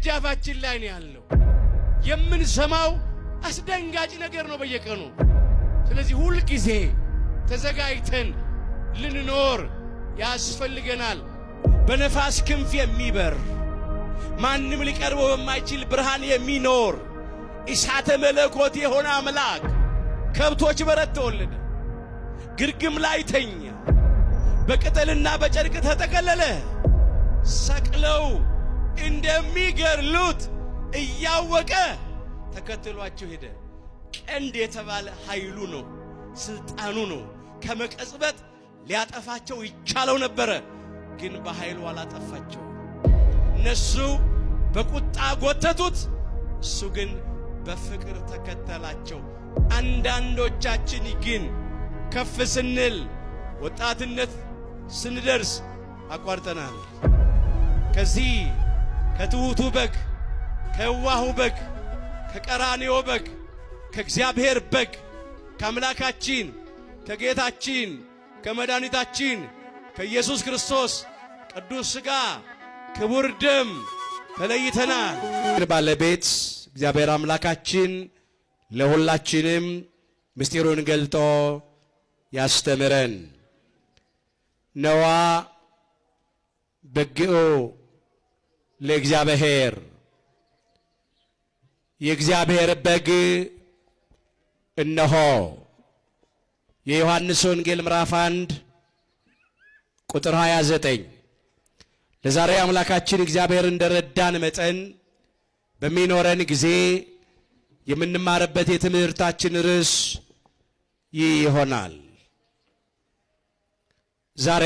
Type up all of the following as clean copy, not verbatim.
ደጃፋችን ላይ ነው ያለው። የምንሰማው አስደንጋጭ ነገር ነው በየቀኑ። ስለዚህ ሁል ጊዜ ተዘጋጅተን ልንኖር ያስፈልገናል። በነፋስ ክንፍ የሚበር ማንም ሊቀርበው በማይችል ብርሃን የሚኖር እሳተ መለኮት የሆነ አምላክ ከብቶች በረት ተወለደ፣ ግርግም ላይ ተኛ፣ በቅጠልና በጨርቅ ተጠቀለለ። ሰቅለው እንደሚገድሉት እያወቀ ተከትሏቸው ሄደ። ቀንድ የተባለ ኃይሉ ነው፣ ስልጣኑ ነው። ከመቀጽበት ሊያጠፋቸው ይቻለው ነበረ፣ ግን በኃይሉ አላጠፋቸው። እነሱ በቁጣ ጎተቱት፣ እሱ ግን በፍቅር ተከተላቸው። አንዳንዶቻችን ግን ከፍ ስንል ወጣትነት ስንደርስ አቋርጠናል። ከዚህ ከትሑቱ በግ፣ ከዋሁ በግ፣ ከቀራንዮ በግ፣ ከእግዚአብሔር በግ፣ ከአምላካችን ከጌታችን ከመድኃኒታችን ከኢየሱስ ክርስቶስ ቅዱስ ሥጋ ክቡር ደም ተለይተናል። ባለቤት እግዚአብሔር አምላካችን ለሁላችንም ምስጢሩን ገልጦ ያስተምረን። ነዋ በግዑ ለእግዚአብሔር፣ የእግዚአብሔር በግ እነሆ። የዮሐንስ ወንጌል ምዕራፍ 1 ቁጥር 29። ለዛሬ አምላካችን እግዚአብሔር እንደረዳን መጠን በሚኖረን ጊዜ የምንማርበት የትምህርታችን ርዕስ ይህ ይሆናል። ዛሬ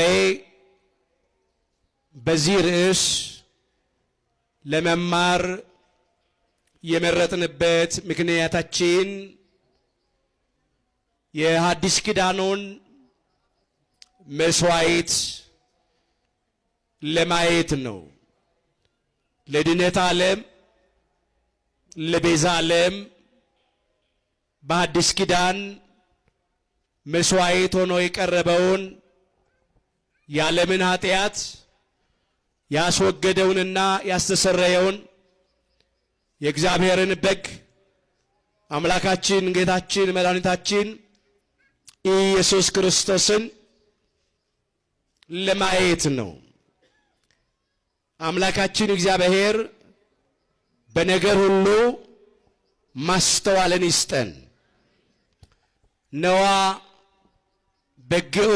በዚህ ርዕስ ለመማር የመረጥንበት ምክንያታችን የሐዲስ ኪዳኑን መስዋዕት ለማየት ነው። ለድነት ዓለም ለቤዛ ዓለም በሐዲስ ኪዳን መስዋዕት ሆኖ የቀረበውን የዓለምን ኃጢአት ያስወገደውንና ያስተሰረየውን የእግዚአብሔርን በግ አምላካችን ጌታችን መድኃኒታችን ኢየሱስ ክርስቶስን ለማየት ነው። አምላካችን እግዚአብሔር በነገር ሁሉ ማስተዋልን ይስጠን። ነዋ በግዑ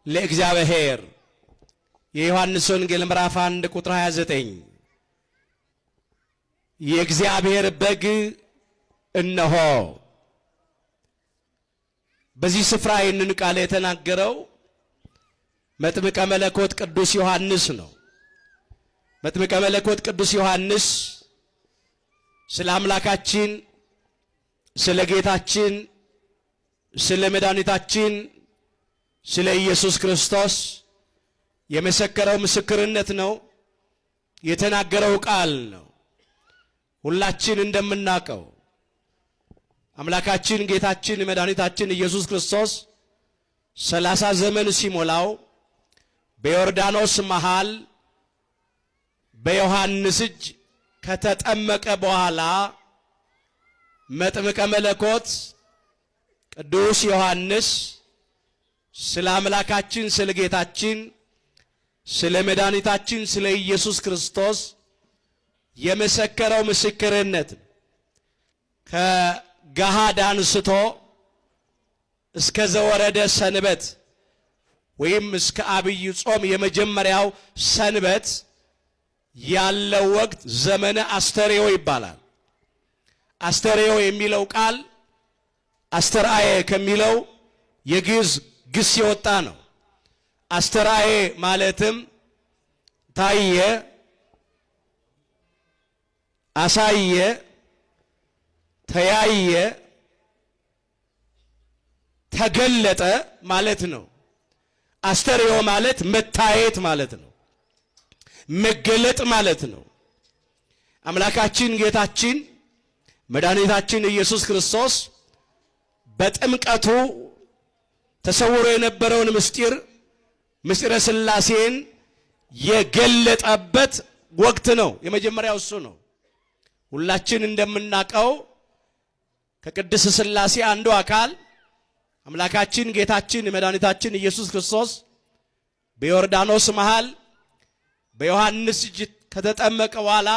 ለእግዚአብሔር የዮሐንስ ወንጌል ምዕራፍ 1 ቁጥር 29። የእግዚአብሔር በግ እነሆ። በዚህ ስፍራ ይህንን ቃል የተናገረው መጥምቀ መለኮት ቅዱስ ዮሐንስ ነው። መጥምቀ መለኮት ቅዱስ ዮሐንስ ስለ አምላካችን ስለ ጌታችን ስለ መድኃኒታችን ስለ ኢየሱስ ክርስቶስ የመሰከረው ምስክርነት ነው፣ የተናገረው ቃል ነው። ሁላችን እንደምናውቀው አምላካችን ጌታችን መድኃኒታችን ኢየሱስ ክርስቶስ 30 ዘመን ሲሞላው በዮርዳኖስ መሃል በዮሐንስ እጅ ከተጠመቀ በኋላ መጥምቀ መለኮት ቅዱስ ዮሐንስ ስለ አምላካችን ስለ ጌታችን ስለ መድኃኒታችን ስለ ኢየሱስ ክርስቶስ የመሰከረው ምስክርነት ከገሃድ አንስቶ እስከ ዘወረደ ሰንበት ወይም እስከ አብይ ጾም የመጀመሪያው ሰንበት ያለው ወቅት ዘመነ አስተርዮ ይባላል። አስተርዮ የሚለው ቃል አስተርአየ ከሚለው የግዕዝ ግስ የወጣ ነው። አስተርአየ ማለትም ታየ፣ አሳየ፣ ተያየ፣ ተገለጠ ማለት ነው። አስተርዮ ማለት መታየት ማለት ነው፣ መገለጥ ማለት ነው። አምላካችን ጌታችን መድኃኒታችን ኢየሱስ ክርስቶስ በጥምቀቱ ተሰውሮ የነበረውን ምስጢረ ሥላሴን የገለጠበት ወቅት ነው። የመጀመሪያው እሱ ነው። ሁላችን እንደምናውቀው ከቅድስት ሥላሴ አንዱ አካል አምላካችን ጌታችን መድኃኒታችን ኢየሱስ ክርስቶስ በዮርዳኖስ መሃል በዮሐንስ እጅ ከተጠመቀ በኋላ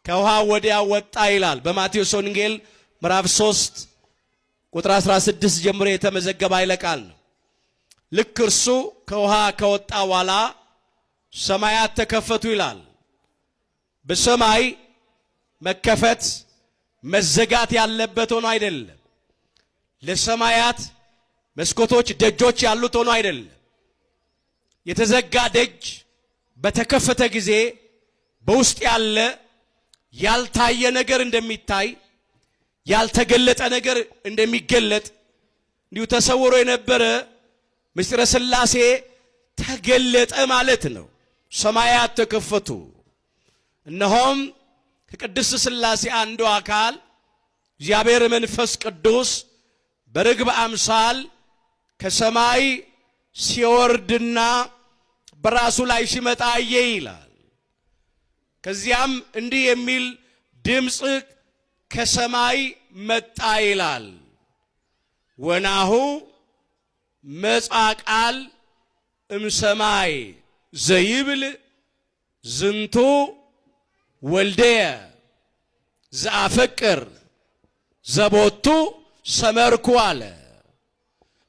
ከውሃ ወዲያ ወጣ ይላል። በማቴዎስ ወንጌል ምዕራፍ 3 ቁጥር 16 ጀምሮ የተመዘገበ ኃይለ ቃል ነው። ልክ እርሱ ከውሃ ከወጣ በኋላ ሰማያት ተከፈቱ ይላል። በሰማይ መከፈት መዘጋት ያለበት ሆኖ አይደለም። ለሰማያት መስኮቶች ደጆች ያሉት ሆኖ አይደለም። የተዘጋ ደጅ በተከፈተ ጊዜ በውስጥ ያለ ያልታየ ነገር እንደሚታይ፣ ያልተገለጠ ነገር እንደሚገለጥ እንዲሁ ተሰውሮ የነበረ ምስጢረ ሥላሴ ተገለጠ ማለት ነው። ሰማያት ተከፈቱ። እነሆም ከቅድስት ሥላሴ አንዱ አካል እግዚአብሔር መንፈስ ቅዱስ በርግብ አምሳል ከሰማይ ሲወርድና በራሱ ላይ ሲመጣ አየ ይላል። ከዚያም እንዲህ የሚል ድምፅ ከሰማይ መጣ ይላል። ወናሁ መጻ ቃል እምሰማይ ዘይብል ዝንቱ ወልደየ ዘአፈቅር ዘቦቱ ሰመርኩ አለ።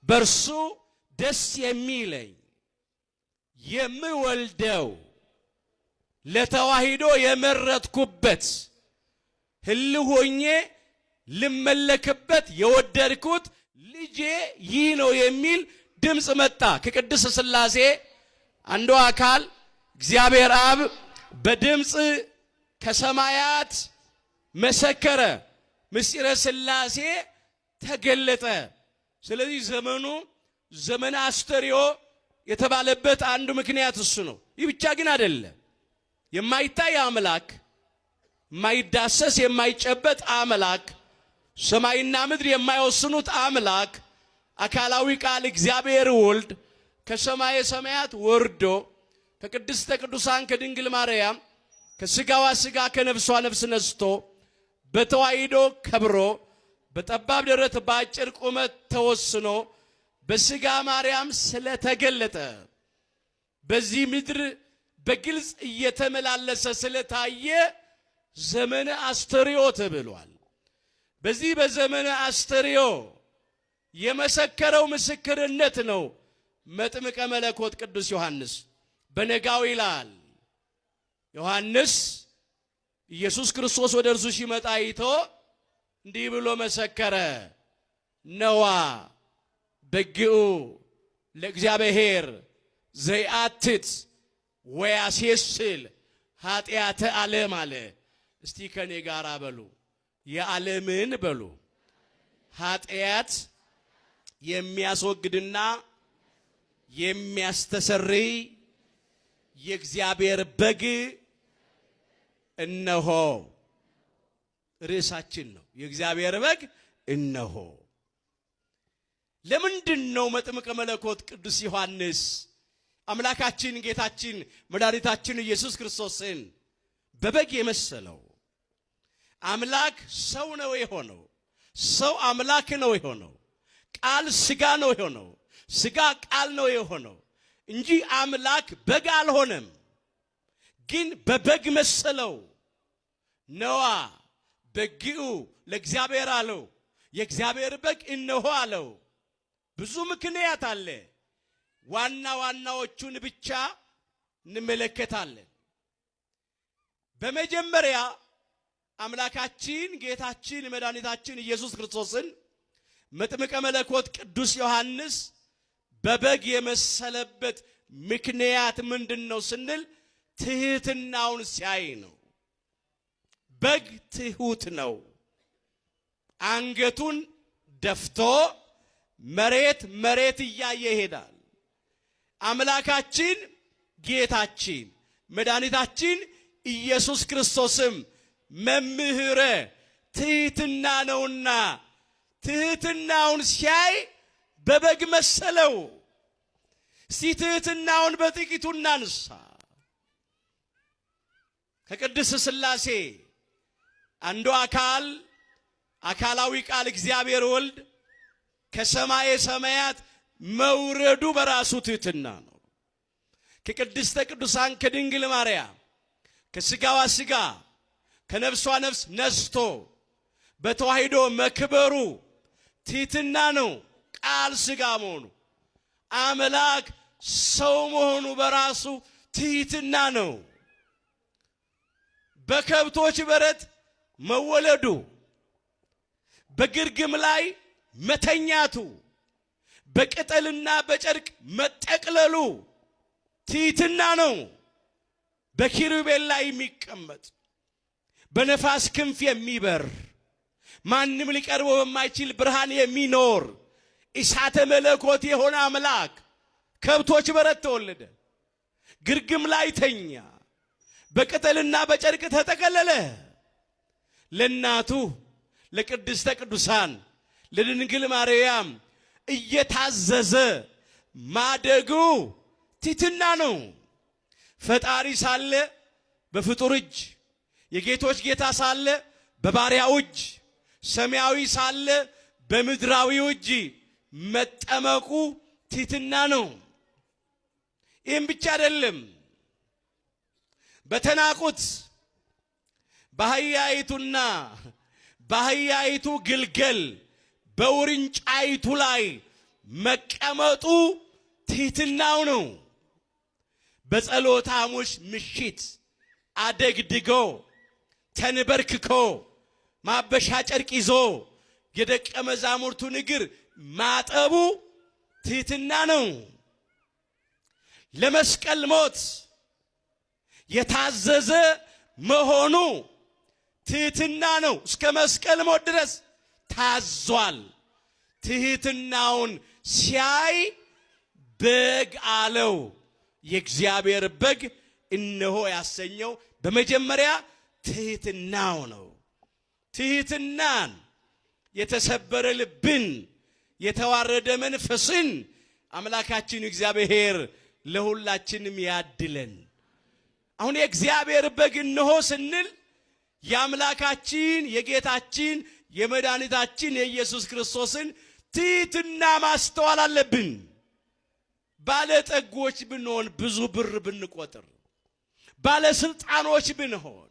በርሱ ደስ የሚለኝ የምወልደው ለተዋሂዶ የመረጥኩበት ህልው ሆኜ ልመለክበት የወደድኩት ልጄ ይህ ነው የሚል ድምፅ መጣ። ከቅድስት ሥላሴ አንዱ አካል እግዚአብሔር አብ በድምፅ ከሰማያት መሰከረ። ምስጢረ ሥላሴ ተገለጠ። ስለዚህ ዘመኑ ዘመነ አስተርእዮ የተባለበት አንዱ ምክንያት እሱ ነው። ይህ ብቻ ግን አይደለም። የማይታይ አምላክ፣ የማይዳሰስ የማይጨበጥ አምላክ፣ ሰማይና ምድር የማይወስኑት አምላክ አካላዊ ቃል እግዚአብሔር ወልድ ከሰማየ ሰማያት ወርዶ ከቅድስተ ቅዱሳን ከድንግል ማርያም ከስጋዋ ስጋ ከነፍሷ ነፍስ ነስቶ በተዋሂዶ ከብሮ በጠባብ ደረት በአጭር ቁመት ተወስኖ በስጋ ማርያም ስለተገለጠ በዚህ ምድር በግልጽ እየተመላለሰ ስለታየ ዘመነ አስተርእዮ ተብሏል። በዚህ በዘመነ አስተርእዮ የመሰከረው ምስክርነት ነው መጥምቀ መለኮት ቅዱስ ዮሐንስ። በነጋው ይላል ዮሐንስ ኢየሱስ ክርስቶስ ወደ እርሱ ሲመጣ አይቶ እንዲህ ብሎ መሰከረ። ነዋ በግኡ ለእግዚአብሔር ዘይአትት ወያሴስል ኃጢአተ ዓለም አለ። እስቲ ከኔ ጋር በሉ የዓለምን በሉ ኃጢአት የሚያስወግድና የሚያስተሰርይ የእግዚአብሔር በግ እነሆ። ርዕሳችን ነው የእግዚአብሔር በግ እነሆ። ለምንድን ነው መጥምቀ መለኮት ቅዱስ ዮሐንስ አምላካችን ጌታችን መድኃኒታችን ኢየሱስ ክርስቶስን በበግ የመሰለው? አምላክ ሰው ነው የሆነው፣ ሰው አምላክ ነው የሆነው፣ ቃል ስጋ ነው የሆነው፣ ስጋ ቃል ነው የሆነው እንጂ አምላክ በግ አልሆነም። ግን በበግ መሰለው። ነዋ በግኡ ለእግዚአብሔር አለው፣ የእግዚአብሔር በግ እነሆ አለው። ብዙ ምክንያት አለ። ዋና ዋናዎቹን ብቻ እንመለከታለን። በመጀመሪያ አምላካችን ጌታችን መድኃኒታችን ኢየሱስ ክርስቶስን መጥምቀ መለኮት ቅዱስ ዮሐንስ በበግ የመሰለበት ምክንያት ምንድነው ስንል ትህትናውን ሲያይ ነው። በግ ትሁት ነው። አንገቱን ደፍቶ መሬት እያየ ይሄዳል። አምላካችን ጌታችን መድኃኒታችን ኢየሱስ ክርስቶስም መምህረ ትህትና ነውና ትህትናውን ሲያይ በበግ መሰለው። እስቲ ትህትናውን በጥቂቱ እናንሳ። ከቅድስት ሥላሴ አንዱ አካላዊ ቃል እግዚአብሔር ወልድ ከሰማየ ሰማያት መውረዱ በራሱ ትሕትና ነው። ከቅድስተ ቅዱሳን ከድንግል ማርያም ከሥጋዋ ሥጋ ከነፍሷ ነፍስ ነስቶ በተዋሂዶ መክበሩ ትሕትና ነው። ቃል ሥጋ መሆኑ አምላክ ሰው መሆኑ በራሱ ትሕትና ነው። በከብቶች በረት መወለዱ፣ በግርግም ላይ መተኛቱ፣ በቅጠልና በጨርቅ መጠቅለሉ ትሕትና ነው። በኪሩቤል ላይ የሚቀመጥ በነፋስ ክንፍ የሚበር ማንም ሊቀርበው በማይችል ብርሃን የሚኖር እሳተ መለኮት የሆነ አምላክ ከብቶች በረት ተወለደ፣ ግርግም ላይ ተኛ፣ በቅጠልና በጨርቅ ተጠቀለለ። ለእናቱ ለቅድስተ ቅዱሳን ለድንግል ማርያም እየታዘዘ ማደጉ ትሕትና ነው። ፈጣሪ ሳለ በፍጡር እጅ፣ የጌቶች ጌታ ሳለ በባሪያው እጅ፣ ሰማያዊ ሳለ በምድራዊው እጅ መጠመቁ ትሕትና ነው። ይህም ብቻ አይደለም። በተናቁት በአህያይቱና በአህያይቱ ግልገል በውርንጫይቱ ላይ መቀመጡ ትሕትናው ነው። በጸሎተ ሐሙስ ምሽት አደግድጎ ተንበርክኮ ማበሻ ጨርቅ ይዞ የደቀ መዛሙርቱን እግር ማጠቡ ትሕትና ነው። ለመስቀል ሞት የታዘዘ መሆኑ ትሕትና ነው። እስከ መስቀል ሞት ድረስ ታዟል። ትሕትናውን ሲያይ በግ አለው። የእግዚአብሔር በግ እነሆ ያሰኘው በመጀመሪያ ትሕትናው ነው። ትሕትናን፣ የተሰበረ ልብን፣ የተዋረደ መንፈስን አምላካችን እግዚአብሔር ለሁላችንም ያድለን። አሁን የእግዚአብሔር በግ እነሆ ስንል የአምላካችን የጌታችን የመድኃኒታችን የኢየሱስ ክርስቶስን ትሕትና ማስተዋል አለብን። ባለጠጎች ብንሆን፣ ብዙ ብር ብንቆጥር፣ ባለስልጣኖች ብንሆን፣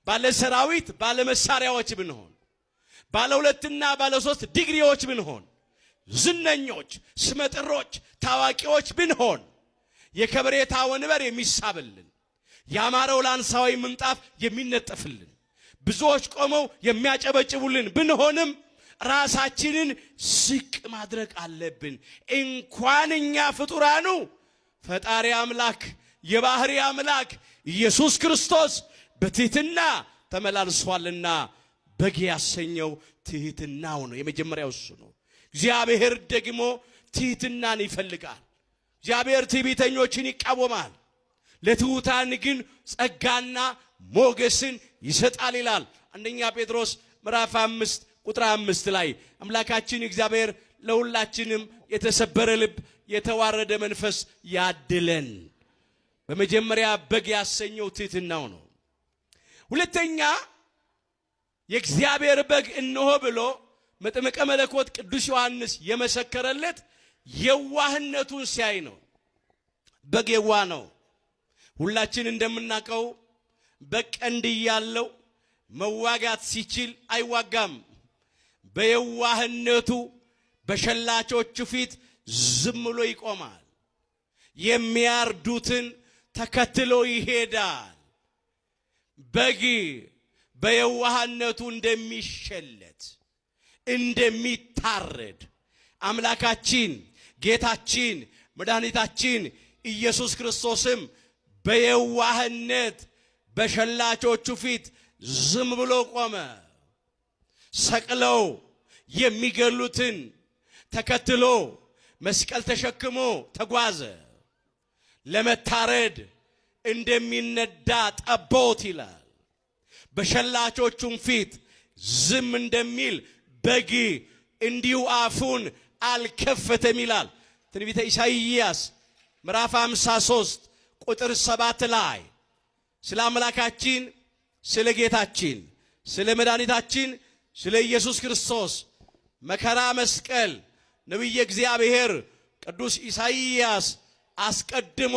ባለሰራዊት ባለመሳሪያዎች ብንሆን፣ ባለ 2ና ባለ 3 ዲግሪዎች ብንሆን፣ ዝነኞች፣ ስመጥሮች፣ ታዋቂዎች ብንሆን፣ የከበሬታ ወንበር የሚሳብልን፣ ያማረው ላንሳዊ ምንጣፍ የሚነጠፍልን፣ ብዙዎች ቆመው የሚያጨበጭቡልን ብንሆንም ራሳችንን ዝቅ ማድረግ አለብን። እንኳን እኛ ፍጡራኑ ፈጣሪ አምላክ የባህሪ አምላክ ኢየሱስ ክርስቶስ በትሕትና ተመላልሷልና በግ ያሰኘው ትሕትናው ነው። የመጀመሪያው እሱ ነው። እግዚአብሔር ደግሞ ትሕትናን ይፈልጋል። እግዚአብሔር ትዕቢተኞችን ይቃወማል፣ ለትሑታን ግን ጸጋና ሞገስን ይሰጣል ይላል። አንደኛ ጴጥሮስ ምዕራፍ 5 ቁጥር 5 ላይ አምላካችን እግዚአብሔር ለሁላችንም የተሰበረ ልብ የተዋረደ መንፈስ ያድለን። በመጀመሪያ በግ ያሰኘው ትሕትናው ነው። ሁለተኛ የእግዚአብሔር በግ እነሆ ብሎ መጥምቀ መለኮት ቅዱስ ዮሐንስ የመሰከረለት የዋህነቱን ሲያይ ነው። በግ የዋህ ነው። ሁላችን እንደምናውቀው በቀንድ ያለው መዋጋት ሲችል አይዋጋም። በየዋህነቱ በሸላቾቹ ፊት ዝም ብሎ ይቆማል። የሚያርዱትን ተከትሎ ይሄዳል። በግ በየዋህነቱ እንደሚሸለት እንደሚታረድ አምላካችን ጌታችን መድኃኒታችን ኢየሱስ ክርስቶስም በየዋህነት በሸላቾቹ ፊት ዝም ብሎ ቆመ። ሰቅለው የሚገሉትን ተከትሎ መስቀል ተሸክሞ ተጓዘ። ለመታረድ እንደሚነዳ ጠቦት ይላል። በሸላቾቹም ፊት ዝም እንደሚል በግ እንዲሁ አፉን አልከፈተም ይላል። ትንቢተ ኢሳይያስ ምዕራፍ 53 ቁጥር 7 ላይ ስለ አምላካችን ስለ ጌታችን ስለ መድኃኒታችን ስለ ኢየሱስ ክርስቶስ መከራ መስቀል ነቢየ እግዚአብሔር ቅዱስ ኢሳይያስ አስቀድሞ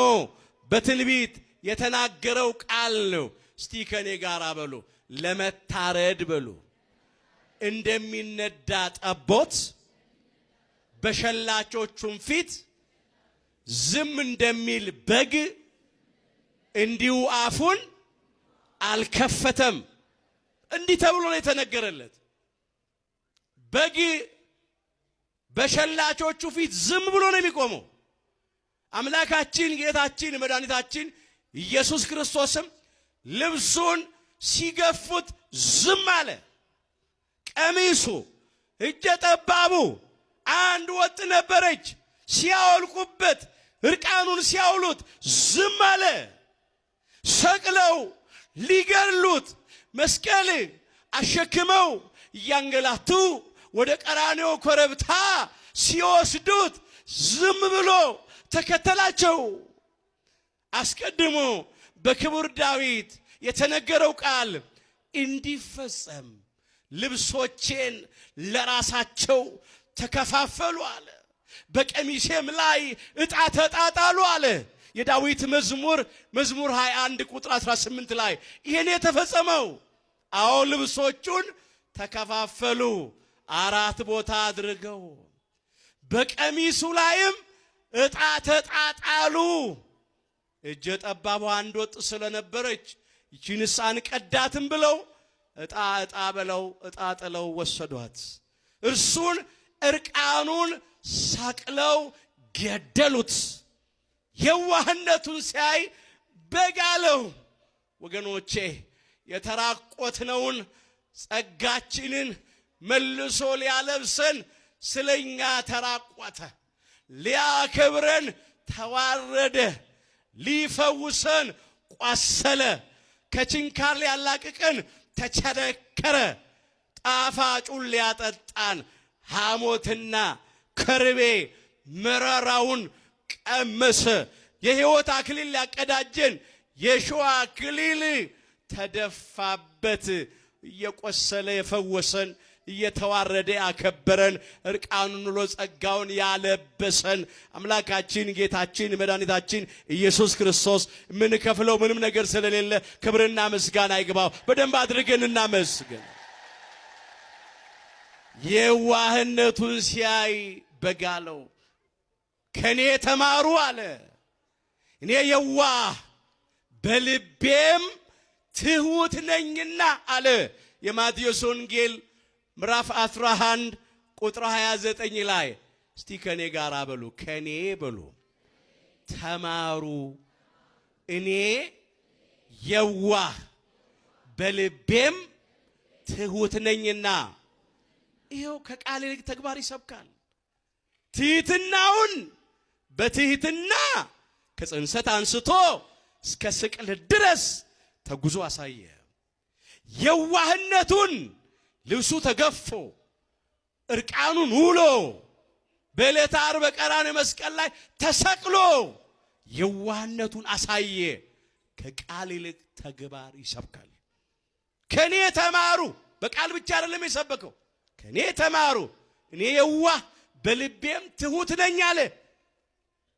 በትንቢት የተናገረው ቃል ነው። እስቲ ከኔ ጋር በሉ፣ ለመታረድ በሉ፣ እንደሚነዳ ጠቦት በሸላቾቹም ፊት ዝም እንደሚል በግ እንዲሁ አፉን አልከፈተም። እንዲህ ተብሎ ነው የተነገረለት። በግ በሸላቾቹ ፊት ዝም ብሎ ነው የሚቆመው። አምላካችን ጌታችን መድኃኒታችን ኢየሱስ ክርስቶስም ልብሱን ሲገፉት ዝም አለ። ቀሚሱ እጀ ጠባቡ አንድ ወጥ ነበረች። ሲያወልቁበት እርቃኑን ሲያውሉት ዝም አለ። ሰቅለው ሊገሉት መስቀል አሸክመው እያንገላቱ ወደ ቀራንዮ ኮረብታ ሲወስዱት ዝም ብሎ ተከተላቸው። አስቀድሞ በክቡር ዳዊት የተነገረው ቃል እንዲፈጸም ልብሶቼን ለራሳቸው ተከፋፈሉ አለ። በቀሚሴም ላይ ዕጣ ተጣጣሉ አለ። የዳዊት መዝሙር 21 ቁጥር 18 ላይ ይሄን የተፈጸመው። አዎ ልብሶቹን ተከፋፈሉ፣ 4 ቦታ አድርገው። በቀሚሱ ላይም ዕጣ ተጣጣሉ። እጀ ጠባቧ አንድ ወጥ ስለነበረች ይህንስ አንቀዳትም ብለው ዕጣ ብለው ዕጣ ጥለው ወሰዷት። እርሱን እርቃኑን ሰቅለው ገደሉት። የዋህነቱን ሲያይ በጋለው። ወገኖቼ የተራቆትነውን ጸጋችንን መልሶ ሊያለብሰን ስለኛ ተራቆተ። ሊያከብረን ተዋረደ። ሊፈውሰን ቆሰለ። ከችንካር ሊያላቅቀን ተቸነከረ። ጣፋጩን ሊያጠጣን ሐሞትና ከርቤ መራራውን ቀመሰ። የሕይወት አክሊል ሊያቀዳጀን የሾህ አክሊል ተደፋበት። እየቆሰለ የፈወሰን፣ እየተዋረደ ያከበረን፣ እርቃኑን ውሎ ጸጋውን ያለበሰን አምላካችን ጌታችን መድኃኒታችን ኢየሱስ ክርስቶስ የምንከፍለው ምንም ነገር ስለሌለ ክብርና ምስጋና ይግባው። በደንብ አድርገን እናመስግን። የዋህነቱን ሲያይ በጋለው። ከኔ ተማሩ አለ፣ እኔ የዋህ በልቤም ትሑት ነኝና አለ። የማቴዎስ ወንጌል ምዕራፍ 11 ቁጥር 29 ላይ እስቲ ከኔ ጋር በሉ፣ ከኔ በሉ ተማሩ እኔ የዋህ በልቤም ትሑት ነኝና። ይሄው ከቃል ይልቅ ተግባር ይሰብካል። ትሕትናውን በትሕትና ከጽንሰት አንስቶ እስከ ስቅለት ድረስ ተጉዞ አሳየ። የዋህነቱን ልብሱ ተገፎ እርቃኑን ውሎ በዕለተ ዓርብ በቀራንዮ መስቀል ላይ ተሰቅሎ የዋህነቱን አሳየ። ከቃል ይልቅ ተግባር ይሰብካል። ከኔ ተማሩ። በቃል ብቻ አይደለም የሰበከው። ከኔ ተማሩ እኔ የዋህ በልቤም ትሑት ነኝ አለ።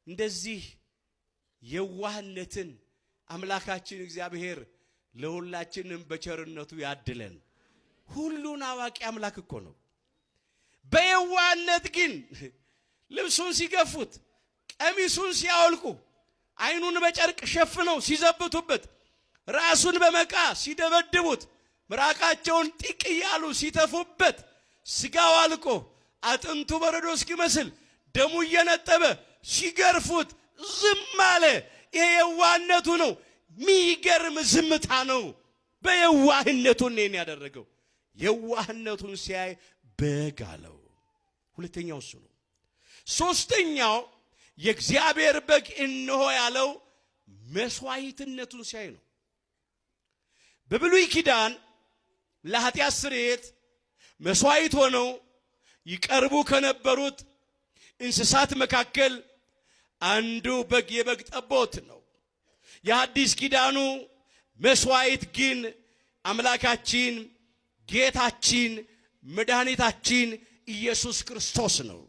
እንደዚህ የዋህነትን አምላካችን እግዚአብሔር ለሁላችንም በቸርነቱ ያድለን። ሁሉን አዋቂ አምላክ እኮ ነው። በየዋህነት ግን ልብሱን ሲገፉት፣ ቀሚሱን ሲያወልቁ፣ ዓይኑን በጨርቅ ሸፍነው ሲዘብቱበት፣ ራሱን በመቃ ሲደበድቡት፣ ምራቃቸውን ጢቅ እያሉ ሲተፉበት፣ ስጋው አልቆ አጥንቱ በረዶ እስኪመስል ደሙ እየነጠበ ሲገርፉት ዝም አለ። ይሄ የዋህነቱ ነው። ሚገርም ዝምታ ነው። በየዋህነቱ ነው ያደረገው። የዋህነቱን ሲያይ በጋለው። ሁለተኛው እሱ ነው። ሶስተኛው የእግዚአብሔር በግ እነሆ ያለው መስዋዕትነቱን ሲያይ ነው። በብሉይ ኪዳን ለኃጢአት ስርየት መስዋዕት ሆነው ይቀርቡ ከነበሩት እንስሳት መካከል አንዱ በግ የበግ ጠቦት ነው። የሐዲስ ኪዳኑ መስዋዕት ግን አምላካችን ጌታችን መድኃኒታችን ኢየሱስ ክርስቶስ ነው።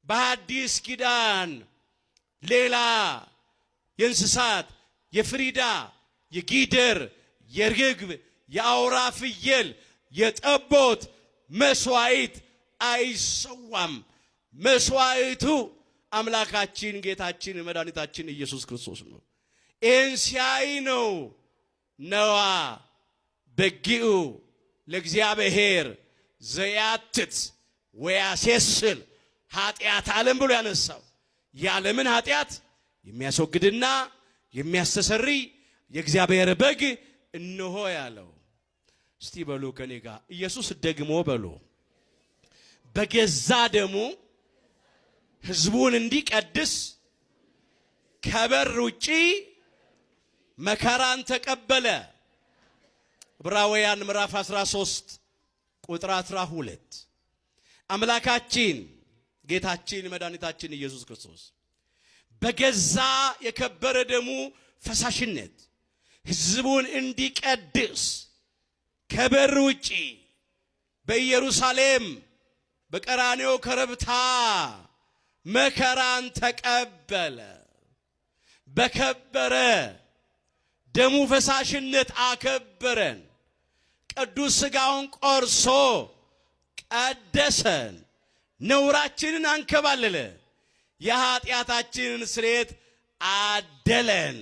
በአዲስ ኪዳን ሌላ የእንስሳት የፍሪዳ የጊደር የርግብ የአውራ ፍየል የጠቦት መስዋዕት አይሰዋም። መስዋዕቱ አምላካችን ጌታችን መድኃኒታችን ኢየሱስ ክርስቶስ ነው። ኤንሲያይ ነው ነዋ በጊኡ ለእግዚአብሔር ዘያትት ወያሴስል ኃጢአት ዓለም ብሎ ያነሳው የዓለምን ኃጢአት የሚያስወግድና የሚያስተሰሪ የእግዚአብሔር በግ እነሆ ያለው። እስቲ በሉ ከኔ ጋር ኢየሱስ ደግሞ በሉ በገዛ ደሙ ሕዝቡን እንዲቀድስ ከበር ውጪ መከራን ተቀበለ። ዕብራውያን ምዕራፍ 13 ቁጥር 12 አምላካችን ጌታችን መድኃኒታችን ኢየሱስ ክርስቶስ በገዛ የከበረ ደሙ ፈሳሽነት ሕዝቡን እንዲቀድስ ከበር ውጪ በኢየሩሳሌም በቀራንዮ ኮረብታ መከራን ተቀበለ። በከበረ ደሙ ፈሳሽነት አከበረን። ቅዱስ ሥጋውን ቆርሶ ቀደሰን። ነውራችንን አንከባለለ። የኃጢአታችንን ስርየት አደለን።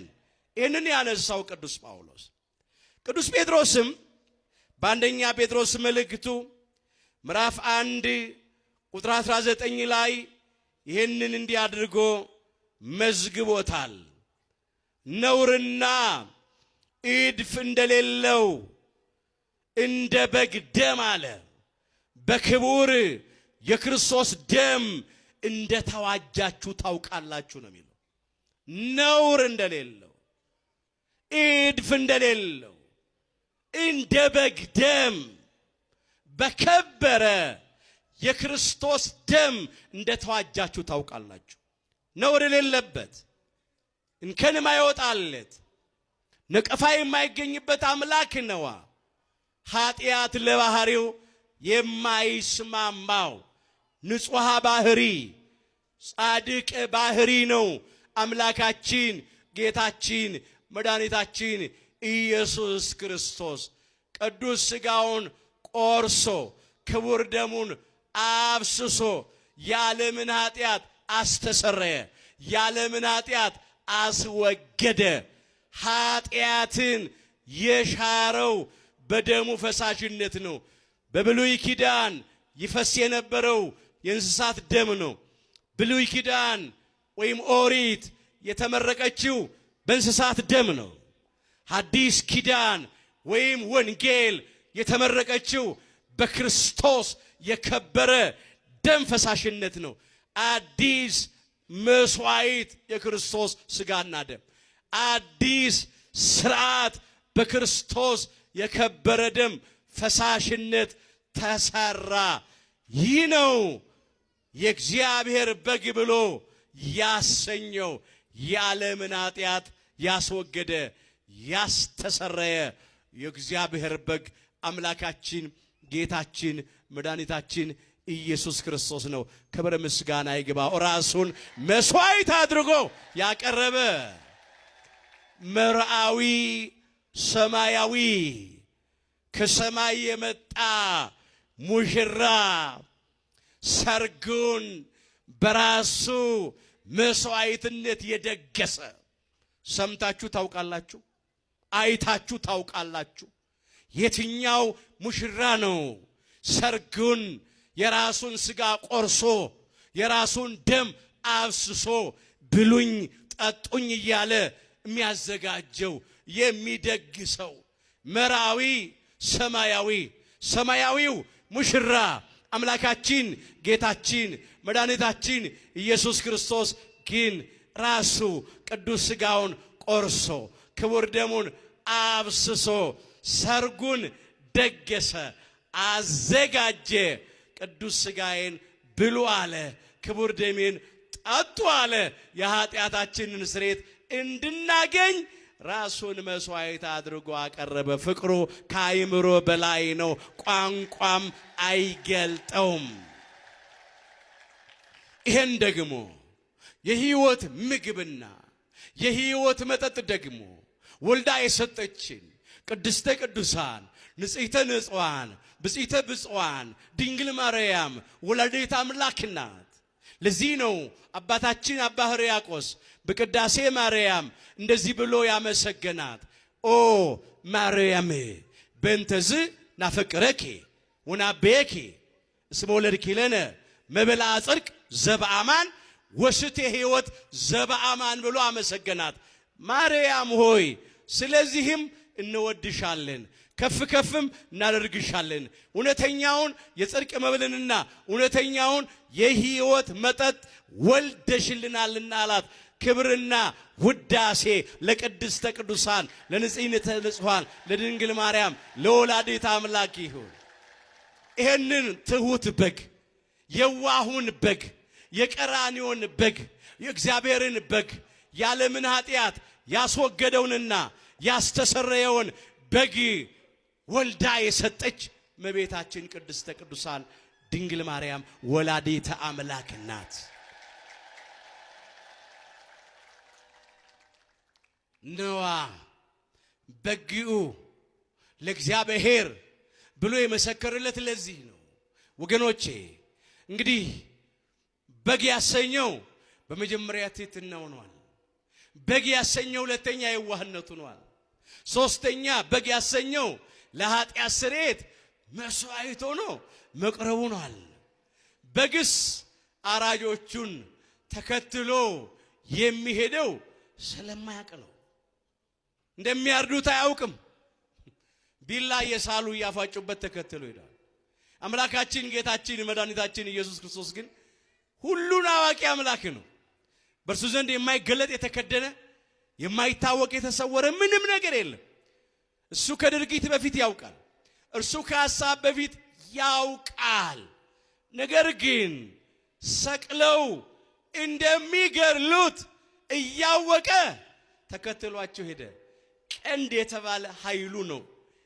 ይህንን ያነሳው ቅዱስ ጳውሎስ። ቅዱስ ጴጥሮስም በአንደኛ ጴጥሮስ መልእክቱ ምዕራፍ 1 ቁጥር 19 ላይ ይህንን እንዲህ አድርጎ መዝግቦታል። ነውርና እድፍ እንደሌለው እንደ በግ ደም አለ በክቡር የክርስቶስ ደም እንደ ተዋጃችሁ ታውቃላችሁ ነው የሚለው። ነውር እንደሌለው እድፍ እንደሌለው እንደ በግ ደም በከበረ የክርስቶስ ደም እንደ ተዋጃችሁ ታውቃላችሁ። ነውር የሌለበት እንከን የማይወጣለት ነቀፋ የማይገኝበት አምላክ ነዋ። ኃጢአት ለባህሪው የማይስማማው ንጹሕ ባህሪ ጻድቅ ባህሪ ነው አምላካችን ጌታችን መድኃኒታችን ኢየሱስ ክርስቶስ። ቅዱስ ሥጋውን ቆርሶ ክቡር ደሙን አፍስሶ የዓለምን ኃጢአት አስተሰረየ፣ የዓለምን ኃጢአት አስወገደ። ኃጢአትን የሻረው በደሙ ፈሳሽነት ነው። በብሉይ ኪዳን ይፈስ የነበረው የእንስሳት ደም ነው። ብሉይ ኪዳን ወይም ኦሪት የተመረቀችው በእንስሳት ደም ነው። ሐዲስ ኪዳን ወይም ወንጌል የተመረቀችው በክርስቶስ የከበረ ደም ፈሳሽነት ነው። አዲስ መስዋዕት የክርስቶስ ሥጋና ደም፣ አዲስ ሥርዓት በክርስቶስ የከበረ ደም ፈሳሽነት ተሰራ። ይህ ነው የእግዚአብሔር በግ ብሎ ያሰኘው። የዓለምን ኃጢአት ያስወገደ ያስተሰረየ የእግዚአብሔር በግ አምላካችን ጌታችን መድኃኒታችን ኢየሱስ ክርስቶስ ነው። ክብር ምስጋና ይግባው። ራሱን መስዋዕት አድርጎ ያቀረበ መርአዊ ሰማያዊ ከሰማይ የመጣ ሙሽራ ሰርጉን በራሱ መስዋዕትነት የደገሰ ሰምታችሁ ታውቃላችሁ? አይታችሁ ታውቃላችሁ? የትኛው ሙሽራ ነው ሰርጉን የራሱን ሥጋ ቆርሶ የራሱን ደም አፍስሶ ብሉኝ ጠጡኝ እያለ የሚያዘጋጀው የሚደግሰው? መራዊ ሰማያዊ። ሰማያዊው ሙሽራ አምላካችን ጌታችን መድኃኒታችን ኢየሱስ ክርስቶስ ግን ራሱ ቅዱስ ሥጋውን ቆርሶ ክቡር ደሙን አፍስሶ ሰርጉን ደገሰ፣ አዘጋጀ። ቅዱስ ሥጋዬን ብሉ አለ፣ ክቡር ደሜን ጠጡ አለ። የኃጢአታችንን ስርየት እንድናገኝ ራሱን መስዋዕት አድርጎ አቀረበ። ፍቅሩ ከአይምሮ በላይ ነው፣ ቋንቋም አይገልጠውም። ይሄን ደግሞ የሕይወት ምግብና የሕይወት መጠጥ ደግሞ ወልዳ የሰጠችን ቅድስተ ቅዱሳን ንጽሕተ ንጹሐን ብጽዕተ ብፁዓን ድንግል ማርያም ወላዲተ አምላክ ናት። ለዚህ ነው አባታችን አባ ሕርያቆስ በቅዳሴ ማርያም እንደዚህ ብሎ ያመሰገናት። ኦ ማርያም በእንተዝ ናፈቅረኪ ወናቤኪ እስመ ወለድኪ ለነ መብልዐ ጽድቅ ዘበአማን ወስቴ ሕይወት ዘበአማን ብሎ አመሰገናት። ማርያም ሆይ ስለዚህም እንወድሻለን፣ ከፍ ከፍም እናደርግሻለን። እውነተኛውን የጽድቅ መብልንና እውነተኛውን የሕይወት መጠጥ ወልደሽልናልና አላት። ክብርና ውዳሴ ለቅድስተ ቅዱሳን ለንጽሕተ ንጹሐን ለድንግል ማርያም ለወላዲተ አምላክ ይሁን። ይህንን ትሑት በግ የዋሁን በግ የቀራንዮን በግ የእግዚአብሔርን በግ ያለምን ኃጢአት ያስወገደውንና ያስተሰረየውን በግ ወልዳ የሰጠች እመቤታችን ቅድስተ ቅዱሳን ድንግል ማርያም ወላዲተ አምላክ ናት። ነዋ በግኡ ለእግዚአብሔር ብሎ የመሰከረለት ለዚህ ነው። ወገኖቼ እንግዲህ በግ ያሰኘው በመጀመሪያ ትሕትናው ነው። በግ ያሰኘው ሁለተኛ የዋህነቱ ነው። ሶስተኛ በግ ያሰኘው ለኃጢአት ስርየት መስዋዕት ሆኖ መቅረቡ ነው። በግስ አራጆቹን ተከትሎ የሚሄደው ስለማያውቅ ነው። እንደሚያርዱት አያውቅም። ቢላ የሳሉ እያፋጩበት ተከትሎ ይሄዳል። አምላካችን ጌታችን መድኃኒታችን ኢየሱስ ክርስቶስ ግን ሁሉን አዋቂ አምላክ ነው። በእርሱ ዘንድ የማይገለጥ የተከደነ የማይታወቅ የተሰወረ ምንም ነገር የለም። እሱ ከድርጊት በፊት ያውቃል። እርሱ ከሐሳብ በፊት ያውቃል። ነገር ግን ሰቅለው እንደሚገድሉት እያወቀ ተከትሏቸው ሄደ። ቀንድ የተባለ ኃይሉ ነው፣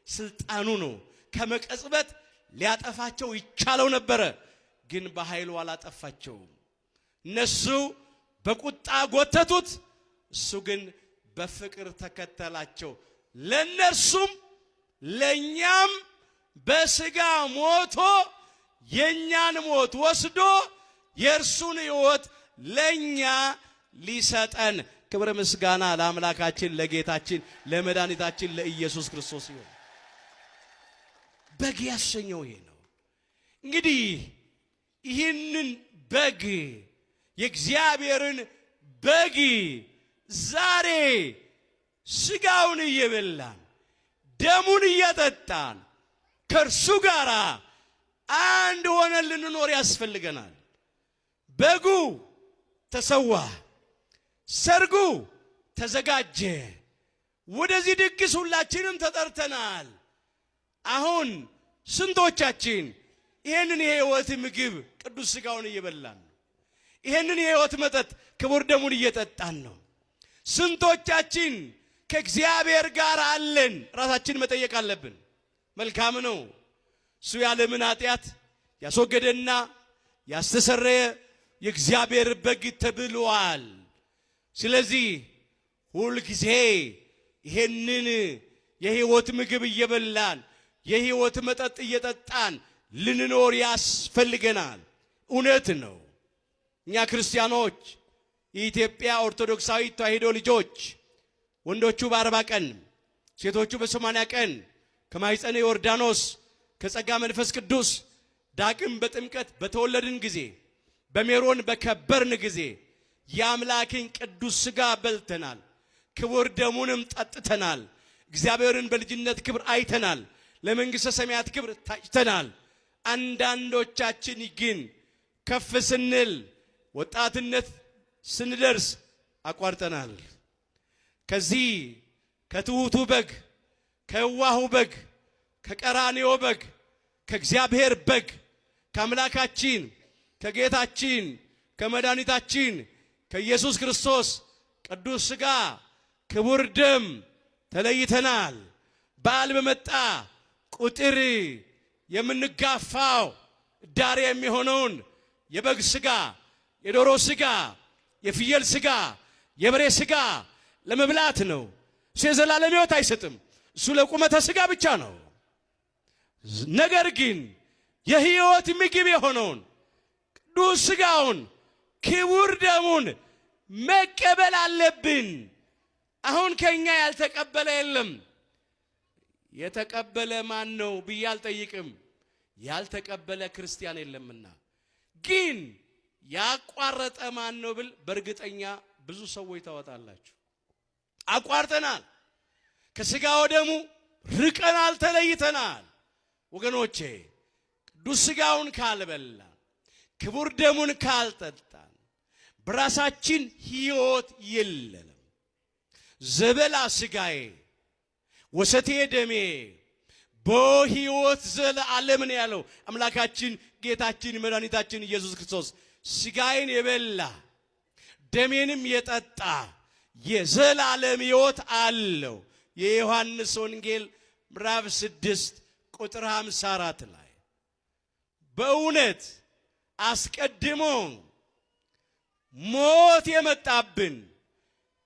ስልጣኑ ነው። ከመቀጽበት ሊያጠፋቸው ይቻለው ነበረ፣ ግን በኃይሉ አላጠፋቸውም። እነሱ በቁጣ ጎተቱት፣ እሱ ግን በፍቅር ተከተላቸው። ለነርሱም ለኛም በስጋ ሞቶ የኛን ሞት ወስዶ የእርሱን ሕይወት ለኛ ሊሰጠን ክብረ ምስጋና ለአምላካችን ለጌታችን ለመድኃኒታችን ለኢየሱስ ክርስቶስ ይሁን። በግ ያሰኘው ይሄ ነው። እንግዲህ ይህንን በግ የእግዚአብሔርን በግ ዛሬ ስጋውን እየበላን ደሙን እየጠጣን ከእርሱ ጋር አንድ ሆነን ልንኖር ያስፈልገናል። በጉ ተሰዋ፣ ሰርጉ ተዘጋጀ። ወደዚህ ድግስ ሁላችንም ተጠርተናል። አሁን ስንቶቻችን ይህንን የሕይወት ምግብ ቅዱስ ስጋውን እየበላን ነው? ይህንን የሕይወት መጠጥ ክቡር ደሙን እየጠጣን ነው? ስንቶቻችን ከእግዚአብሔር ጋር አለን? ራሳችን መጠየቅ አለብን። መልካም ነው። እሱ ያለምን ኃጢአት ያስወገደና ያስተሰረየ የእግዚአብሔር በግ ተብሏል። ስለዚህ ሁል ጊዜ ይሄንን የሕይወት ምግብ እየበላን የሕይወት መጠጥ እየጠጣን ልንኖር ያስፈልገናል። እውነት ነው። እኛ ክርስቲያኖች የኢትዮጵያ ኦርቶዶክሳዊ ተዋሕዶ ልጆች ወንዶቹ በ40 ቀን ሴቶቹ በ80 ቀን ከማኅፀነ ዮርዳኖስ ከጸጋ መንፈስ ቅዱስ ዳግም በጥምቀት በተወለድን ጊዜ በሜሮን በከበርን ጊዜ የአምላክን ቅዱስ ሥጋ በልተናል፣ ክቡር ደሙንም ጠጥተናል። እግዚአብሔርን በልጅነት ክብር አይተናል፣ ለመንግሥተ ሰማያት ክብር ታጭተናል። አንዳንዶቻችን ግን ከፍ ስንል ወጣትነት ስንደርስ አቋርጠናል። ከዚህ ከትሑቱ በግ ከዋሁ በግ ከቀራንዮ በግ ከእግዚአብሔር በግ ከአምላካችን ከጌታችን ከመድኃኒታችን ከኢየሱስ ክርስቶስ ቅዱስ ሥጋ ክቡር ደም ተለይተናል። በዓል በመጣ ቁጥር የምንጋፋው ዳር የሚሆነውን የበግ ስጋ፣ የዶሮ ስጋ፣ የፍየል ስጋ፣ የበሬ ስጋ ለመብላት ነው። እሱ የዘላለም ሕይወት አይሰጥም። እሱ ለቁመተ ስጋ ብቻ ነው። ነገር ግን የሕይወት ምግብ የሆነውን ቅዱስ ስጋውን ክቡር ደሙን መቀበል አለብን። አሁን ከኛ ያልተቀበለ የለም። የተቀበለ ማን ነው ብዬ አልጠይቅም። ያልተቀበለ ክርስቲያን የለምና። ግን ያቋረጠ ማን ነው ብል በእርግጠኛ ብዙ ሰዎች ታወጣላችሁ። አቋርጠናል። ከስጋ ወደሙ ርቀናል፣ ተለይተናል። ወገኖቼ ቅዱስ ስጋውን ካልበላን ክቡር ደሙን ካልጠጣን በራሳችን ሕይወት የለንም። ዘበላ ስጋዬ ወሰቴ ደሜ በሕይወት ዘለዓለም ነው ያለው አምላካችን ጌታችን መድኃኒታችን ኢየሱስ ክርስቶስ። ስጋዬን የበላ ደሜንም የጠጣ የዘላለም ሕይወት አለው። የዮሐንስ ወንጌል ምዕራፍ 6 ቁጥር 54 ላይ በእውነት አስቀድሞ ሞት የመጣብን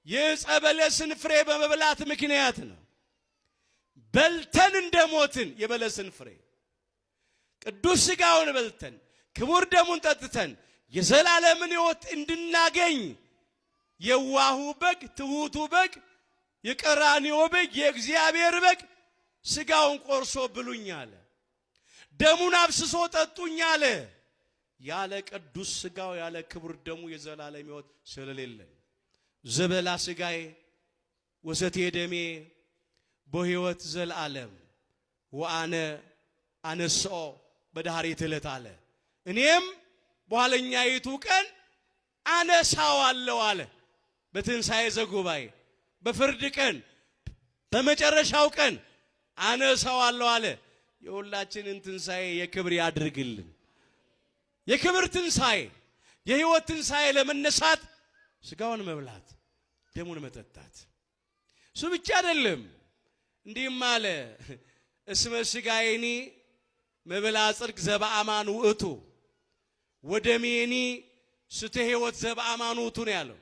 የዕፀ በለስን ፍሬ በመብላት ምክንያት ነው። በልተን እንደሞትን የበለስን ፍሬ ቅዱስ ስጋውን በልተን ክቡር ደሙን ጠጥተን የዘላለምን ሕይወት እንድናገኝ የዋሁ በግ፣ ትሑቱ በግ፣ የቀራንዮ በግ፣ የእግዚአብሔር በግ ስጋውን ቆርሶ ብሉኝ አለ። ደሙን አፍስሶ ጠጡኝ አለ። ያለ ቅዱስ ስጋው ያለ ክቡር ደሙ የዘላለም ሕይወት ስለሌለን ዘበላ ስጋዬ ወሰቴ ደሜ በሕይወት ዘለዓለም ወአነ አነስኦ በዳህሪት ዕለት አለ። እኔም በኋለኛይቱ ቀን አነሳዋለሁ አለ። በትንሣኤ ዘጉባኤ በፍርድ ቀን በመጨረሻው ቀን አነሳዋለሁ አለ። የሁላችንን ትንሣኤ የክብር ያድርግልን። የክብር ትንሣኤ፣ የሕይወት ትንሣኤ ለመነሳት ስጋውን መብላት ደሙን መጠጣት እሱ ብቻ አይደለም። እንዲህም አለ እስመ ስጋዬኒ መብላ ጽድቅ ዘበአማን ውእቱ ወደሜኒ ስተ ሕይወት ዘበአማን ውእቱ ነው ያለው።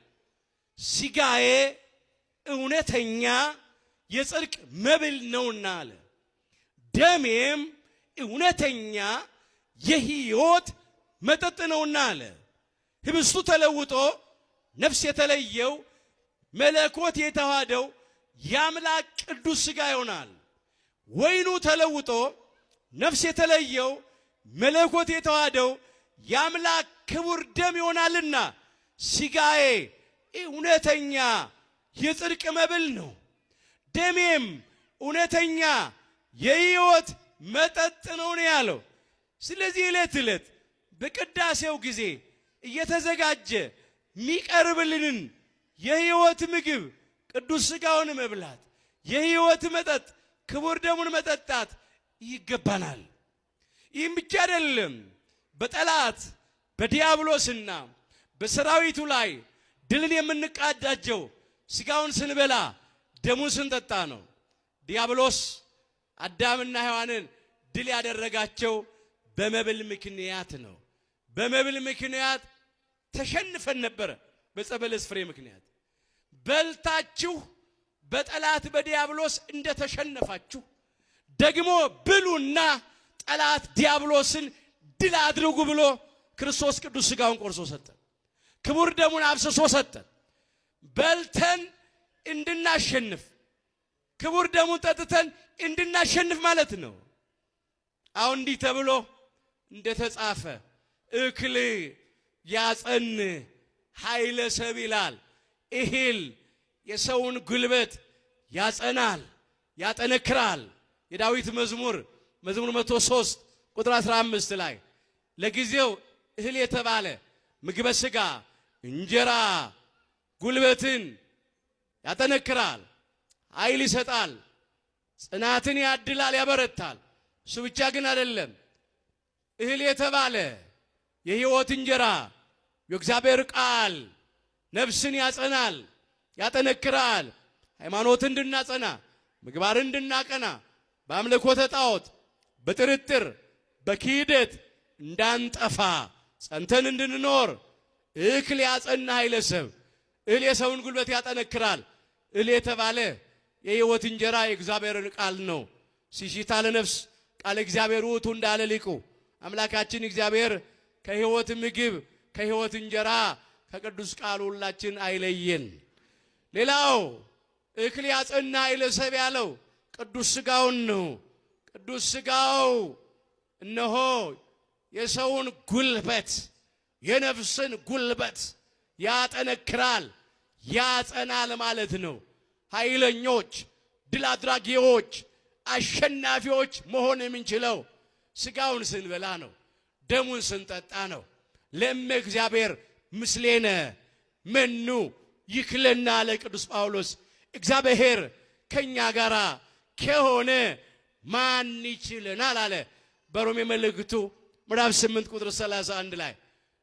ስጋዬ እውነተኛ የጽድቅ መብል ነውና አለ። ደሜም እውነተኛ የሕይወት መጠጥ ነውና አለ። ህብስቱ ተለውጦ ነፍስ የተለየው መለኮት የተዋሃደው የአምላክ ቅዱስ ስጋ ይሆናል። ወይኑ ተለውጦ ነፍስ የተለየው መለኮት የተዋሃደው የአምላክ ክቡር ደም ይሆናልና ስጋዬ እውነተኛ የጽድቅ መብል ነው፣ ደሜም እውነተኛ የሕይወት መጠጥ ነው ያለው። ስለዚህ ዕለት ዕለት በቅዳሴው ጊዜ እየተዘጋጀ የሚቀርብልንን የሕይወት ምግብ ቅዱስ ስጋውን መብላት፣ የሕይወት መጠጥ ክቡር ደሙን መጠጣት ይገባናል። ይህም ብቻ አይደለም፣ በጠላት በዲያብሎስና በሰራዊቱ ላይ ድልን የምንቃዳጀው ስጋውን ስንበላ ደሙን ስንጠጣ ነው። ዲያብሎስ አዳምና ሔዋንን ድል ያደረጋቸው በመብል ምክንያት ነው። በመብል ምክንያት ተሸንፈን ነበረ። በዕፀ በለስ ፍሬ ምክንያት በልታችሁ በጠላት በዲያብሎስ እንደተሸነፋችሁ ደግሞ ብሉና ጠላት ዲያብሎስን ድል አድርጉ ብሎ ክርስቶስ ቅዱስ ስጋውን ቆርሶ ሰጠን፣ ክቡር ደሙን አፍስሶ ሰጠን። በልተን እንድናሸንፍ ክቡር ደሙን ጠጥተን እንድናሸንፍ ማለት ነው። አሁን እንዲህ ተብሎ እንደተጻፈ እክል ያጸን ኃይለ ሰብ ይላል። እህል የሰውን ጉልበት ያጸናል፣ ያጠነክራል። የዳዊት መዝሙር 103 ቁጥር 15 ላይ ለጊዜው እህል የተባለ ምግበ ሥጋ እንጀራ ጉልበትን ያጠነክራል፣ ኃይል ይሰጣል፣ ጽናትን ያድላል፣ ያበረታል። እሱ ብቻ ግን አይደለም። እህል የተባለ የሕይወት እንጀራ የእግዚአብሔር ቃል ነፍስን ያጸናል፣ ያጠነክራል፣ ሃይማኖት እንድናጸና ምግባር እንድናቀና በአምልኮተ ጣዖት በጥርጥር በክህደት እንዳንጠፋ ጸንተን እንድንኖር እክል ያጸና ኃይለሰብ እህል የሰውን ጉልበት ያጠነክራል። እህል የተባለ የሕይወት እንጀራ የእግዚአብሔርን ቃል ነው። ሲሺታ ለነፍስ ቃል እግዚአብሔር ውእቱ እንዳለ ሊቁ አምላካችን እግዚአብሔር ከሕይወት ምግብ ከሕይወት እንጀራ ከቅዱስ ቃል ሁላችን አይለየን። ሌላው እክል ያጸና ኃይለሰብ ያለው ቅዱስ ሥጋውን ነው። ቅዱስ ሥጋው እነሆ የሰውን ጉልበት የነፍስን ጉልበት ያጠነክራል ያጸናል ማለት ነው። ኃይለኞች ድል አድራጊዎች አሸናፊዎች መሆን የምንችለው ሥጋውን ስንበላ ነው፣ ደሙን ስንጠጣ ነው። ለእመ እግዚአብሔር ምስሌነ መኑ ይክለና አለ ቅዱስ ጳውሎስ። እግዚአብሔር ከኛ ጋር ከሆነ ማን ይችለናል አለ በሮሜ መልእክቱ ምዕራፍ 8 ቁጥር 31 ላይ።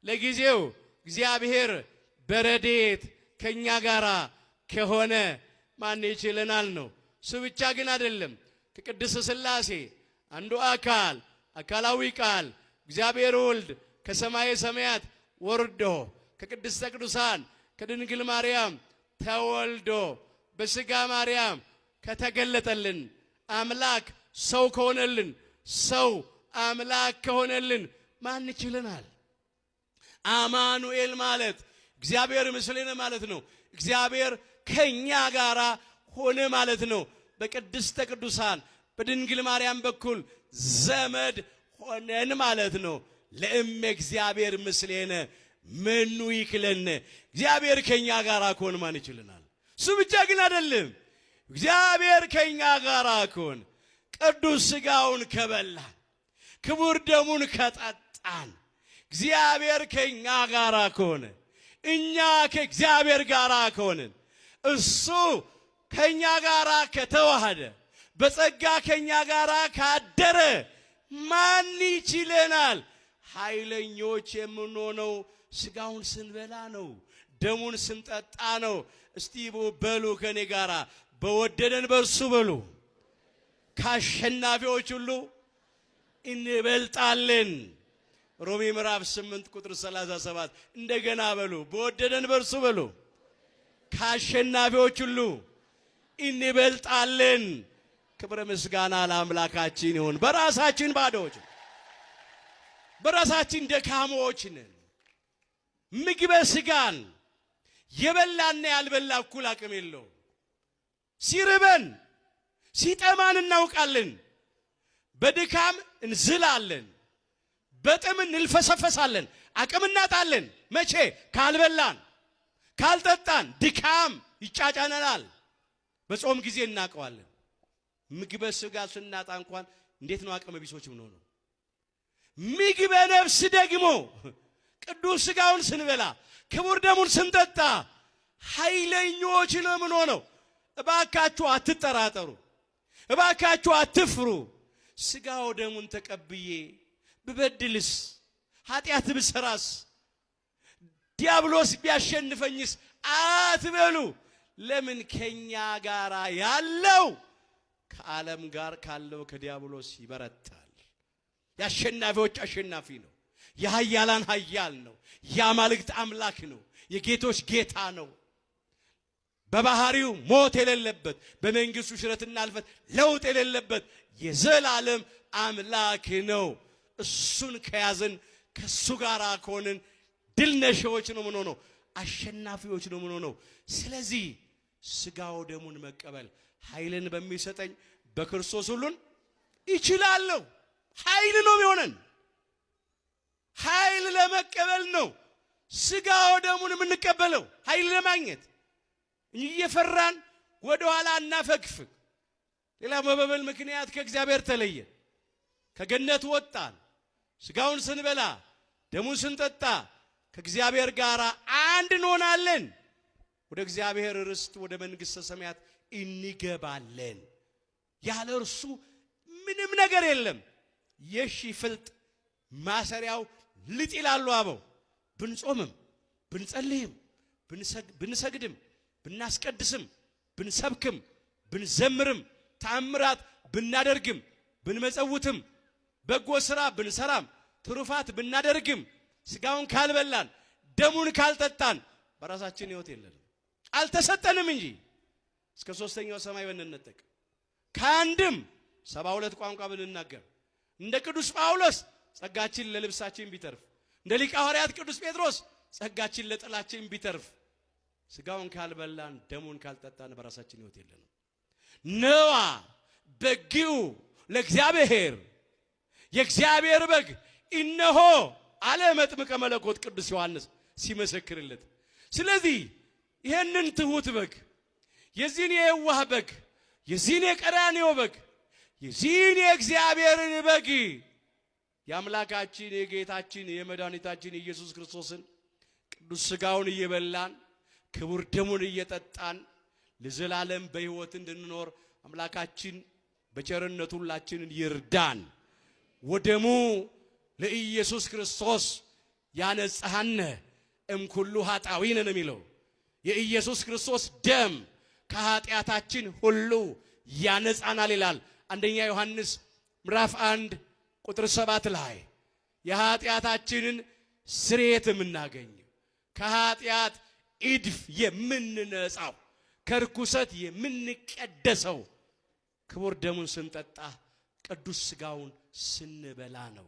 ለጊዜው እግዚአብሔር በረድኤት ከኛ ጋር ከሆነ ማን ይችለናል ነው። እሱ ብቻ ግን አይደለም። ከቅድስት ሥላሴ አንዱ አካላዊ ቃል እግዚአብሔር ወልድ ከሰማየ ሰማያት ወርዶ ከቅድስተ ቅዱሳን ከድንግል ማርያም ተወልዶ በሥጋ ማርያም ከተገለጠልን አምላክ ሰው ከሆነልን ሰው አምላክ ከሆነልን ማን ይችለናል? አማኑኤል ማለት እግዚአብሔር ምስሌነ ማለት ነው። እግዚአብሔር ከኛ ጋር ሆነ ማለት ነው። በቅድስተ ቅዱሳን በድንግል ማርያም በኩል ዘመድ ሆነን ማለት ነው። ለእመ እግዚአብሔር ምስሌነ መኑ ይክለነ። እግዚአብሔር ከኛ ጋር ከሆነ ማን ይችለናል? እሱ ብቻ ግን አይደለም። እግዚአብሔር ከኛ ጋር ከሆነ ቅዱስ ሥጋውን ከበላን ክቡር ደሙን ከጠጣን እግዚአብሔር ከኛ ጋር ከሆነ እኛ ከእግዚአብሔር ጋር ከሆነን እሱ ከኛ ጋር ከተዋሃደ በጸጋ ከኛ ጋር ካደረ ማን ይችለናል? ኃይለኞች የምንሆነው ሥጋውን ስንበላ ነው፣ ደሙን ስንጠጣ ነው። እስቲ በሉ ከኔ ጋር በወደደን በእርሱ በሉ ከአሸናፊዎች ሁሉ እንበልጣለን። ሮሜ ምዕራፍ 8 ቁጥር 37 እንደገና በሉ በወደደን በእርሱ በሉ ከአሸናፊዎች ሁሉ እንበልጣለን። ክብረ ምስጋና ለአምላካችን ይሁን። በራሳችን ባዶዎች በራሳችን ደካሞች ነን። ምግበ ሥጋን የበላና ያልበላ እኩል አቅም የለው። ሲርበን ሲጠማን እናውቃለን። በድካም እንዝላለን፣ በጥም እንልፈሰፈሳለን፣ አቅም እናጣለን። መቼ? ካልበላን ካልጠጣን ድካም ይጫጫነናል። በጾም ጊዜ እናውቀዋለን። ምግበ ሥጋ ስናጣ እንኳን እንዴት ነው አቅመ ቢሶች ምን ሆነው። ምግበ ነፍስ ደግሞ ቅዱስ ሥጋውን ስንበላ ክቡር ደሙን ስንጠጣ ኃይለኞች ነው ምን ሆነው። እባካችሁ አትጠራጠሩ፣ እባካችሁ አትፍሩ። ሥጋው ደሙን ተቀብዬ ብበድልስ ኃጢአት ብሰራስ ዲያብሎስ ቢያሸንፈኝስ አትበሉ። ለምን? ከኛ ጋር ያለው ከዓለም ጋር ካለው ከዲያብሎስ ይበረታል። የአሸናፊዎች አሸናፊ ነው። የኃያላን ኃያል ነው። የአማልክት አምላክ ነው። የጌቶች ጌታ ነው። በባህሪው ሞት የሌለበት በመንግስቱ ሽረትና እልፈት ለውጥ የሌለበት የዘላለም አምላክ ነው። እሱን ከያዘን ከሱ ጋር ከሆንን ድል ነሺዎች ነው ምን ሆነው፣ አሸናፊዎች ነው ምን ሆነው። ስለዚህ ሥጋው ደሙን መቀበል ኃይልን በሚሰጠኝ በክርስቶስ ሁሉን ይችላለሁ። ኃይል ነው የሚሆነን። ኃይል ለመቀበል ነው ሥጋው ደሙን የምንቀበለው፣ ኃይል ለማግኘት። እየፈራን ወደ ኋላ እናፈግፍግ። ሌላ መበበል ምክንያት ከእግዚአብሔር ተለየን፣ ከገነት ወጣን። ሥጋውን ስንበላ ደሙን ስንጠጣ ከእግዚአብሔር ጋር አንድ እንሆናለን። ወደ እግዚአብሔር ርስት ወደ መንግሥተ ሰማያት እንገባለን። ያለ እርሱ ምንም ነገር የለም። የሺ ፍልጥ ማሰሪያው ልጥ ይላሉ አበው። ብንጾምም ብንጸልይም ብንሰግድም ብናስቀድስም ብንሰብክም ብንዘምርም ተአምራት ብናደርግም ብንመጸውትም በጎ ሥራ ብንሰራም ትሩፋት ብናደርግም ሥጋውን ካልበላን ደሙን ካልጠጣን በራሳችን ሕይወት የለንም፣ አልተሰጠንም እንጂ እስከ ሦስተኛው ሰማይ ብንነጠቅ ከአንድም 72 ቋንቋ ብንናገር እንደ ቅዱስ ጳውሎስ ጸጋችን ለልብሳችን ቢተርፍ እንደ ሊቀ ሐዋርያት ቅዱስ ጴጥሮስ ጸጋችን ለጥላችን ቢተርፍ ሥጋውን ካልበላን ደሙን ካልጠጣን በራሳችን ሕይወት የለንም። ነዋ በጊው ለእግዚአብሔር የእግዚአብሔር በግ እነሆ አለ መጥምቀ መለኮት ቅዱስ ዮሐንስ ሲመሰክርለት። ስለዚህ ይህንን ትሁት በግ የዚህን የዋህ በግ የዚህን የቀራንዮ በግ የዚህን የእግዚአብሔርን በግ የአምላካችን የጌታችን የመድኃኒታችን ኢየሱስ ክርስቶስን ቅዱስ ሥጋውን እየበላን ክቡር ደሙን እየጠጣን ለዘላለም በሕይወት እንድንኖር አምላካችን በቸርነቱ ሁላችንን ይርዳን። ወደሙ ለኢየሱስ ክርስቶስ ያነጻሃነ እምኩሉ ኃጣዊነ ነው የሚለው። የኢየሱስ ክርስቶስ ደም ከኃጢአታችን ሁሉ ያነጻናል ይላል አንደኛ ዮሐንስ ምዕራፍ 1 ቁጥር 7 ላይ የኃጢአታችንን ስርየት የምናገኝ ከኃጢአት ኢድፍ የምንነጻው ከርኩሰት የምንቀደሰው ክቡር ደሙን ስንጠጣ ቅዱስ ሥጋውን ስንበላ ነው።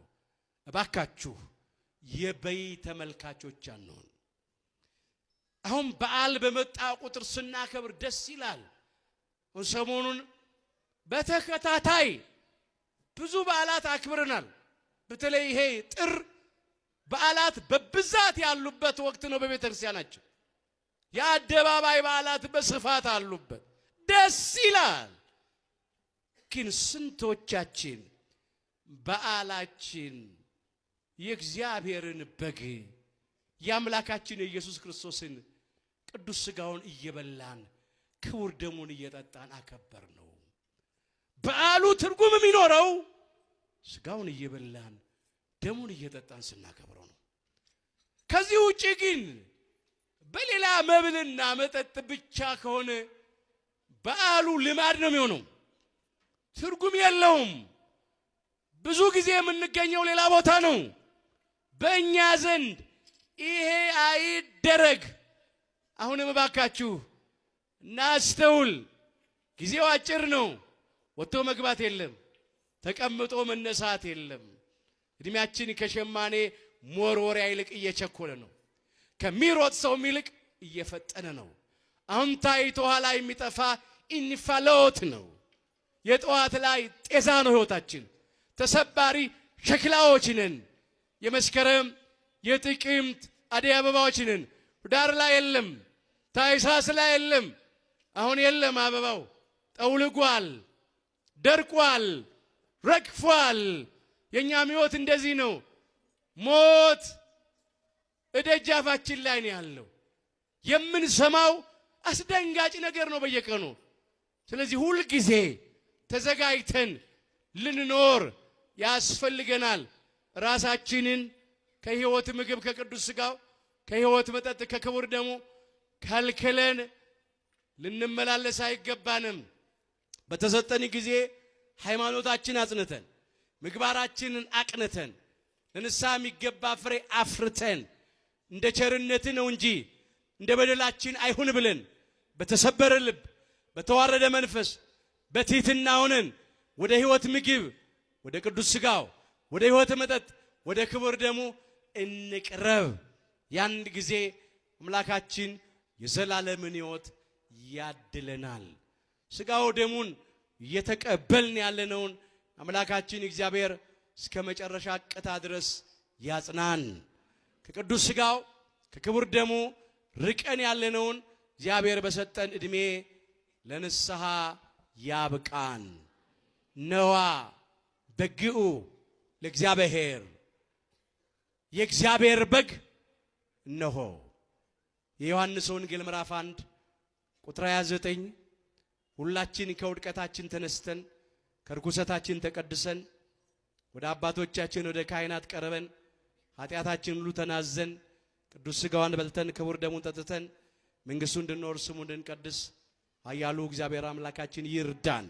እባካችሁ የበይ ተመልካቾች አንሆን። አሁን በዓል በመጣ ቁጥር ስናከብር ደስ ይላል። ሰሞኑን በተከታታይ ብዙ በዓላት አክብረናል። በተለይ ይሄ ጥር በዓላት በብዛት ያሉበት ወቅት ነው። በቤተ ክርስቲያናችን የአደባባይ በዓላት በስፋት አሉበት፣ ደስ ይላል። ግን ስንቶቻችን በዓላችን የእግዚአብሔርን በግ የአምላካችን የኢየሱስ ክርስቶስን ቅዱስ ሥጋውን እየበላን ክቡር ደሙን እየጠጣን አከበር ነው? በዓሉ ትርጉም የሚኖረው ሥጋውን እየበላን ደሙን እየጠጣን ስናከብረው ነው። ከዚህ ውጪ ግን በሌላ መብልና መጠጥ ብቻ ከሆነ በዓሉ ልማድ ነው የሚሆነው፣ ትርጉም የለውም። ብዙ ጊዜ የምንገኘው ሌላ ቦታ ነው። በእኛ ዘንድ ይሄ አይደረግ። አሁንም እባካችሁ እናስተውል። ጊዜው አጭር ነው። ወጥቶ መግባት የለም፣ ተቀምጦ መነሳት የለም። እድሜያችን ከሸማኔ ሞርወሪያ ይልቅ እየቸኮለ ነው። ከሚሮጥ ሰው ይልቅ እየፈጠነ ነው። አሁን ታይቶ ኋላ የሚጠፋ እንፋሎት ነው። የጠዋት ላይ ጤዛ ነው ሕይወታችን። ተሰባሪ ሸክላዎች ነን። የመስከረም የጥቅምት አደይ አበባዎች ነን። ዳር ላይ የለም፣ ታኅሳስ ላይ የለም። አሁን የለም፣ አበባው ጠውልጓል፣ ደርቋል፣ ረግፏል። የእኛም ሕይወት እንደዚህ ነው። ሞት እደጃፋችን ላይ ነው ያለው። የምንሰማው አስደንጋጭ ነገር ነው በየቀኑ። ስለዚህ ሁል ጊዜ ተዘጋጅተን ልንኖር ያስፈልገናል። ራሳችንን ከሕይወት ምግብ ከቅዱስ ሥጋው ከሕይወት መጠጥ ከክቡር ደሙ ከልክለን ልንመላለስ አይገባንም። በተሰጠን ጊዜ ሃይማኖታችን አጽንተን ምግባራችንን አቅንተን ለንስሐ የሚገባ ፍሬ አፍርተን እንደ ቸርነት ነው እንጂ እንደ በደላችን አይሁን ብለን በተሰበረ ልብ በተዋረደ መንፈስ በትሕትና ሆነን ወደ ሕይወት ምግብ ወደ ቅዱስ ሥጋው ወደ ሕይወት መጠጥ ወደ ክቡር ደሙ እንቅረብ። ያን ጊዜ አምላካችን የዘላለምን ሕይወት ያድለናል። ሥጋው ደሙን እየተቀበልን ያለነውን አምላካችን እግዚአብሔር እስከ መጨረሻ ቅታ ድረስ ያጽናን። ከቅዱስ ሥጋው ከክቡር ደሙ ርቀን ያለነውን እግዚአብሔር በሰጠን ዕድሜ ለንስሐ ያብቃን። ነዋ በግኡ ለእግዚአብሔር የእግዚአብሔር በግ እነሆ። የዮሐንስ ወንጌል ምዕራፍ 1 ቁጥር 29 ሁላችን ከውድቀታችን ተነስተን ከርኩሰታችን ተቀድሰን ወደ አባቶቻችን ወደ ካህናት ቀርበን ኃጢአታችን ሁሉ ተናዘን ቅዱስ ሥጋዋን በልተን ክቡር ደሙን ጠጥተን መንግሥቱ እንድንወርስ ስሙ እንድንቀድስ ኃያሉ እግዚአብሔር አምላካችን ይርዳን።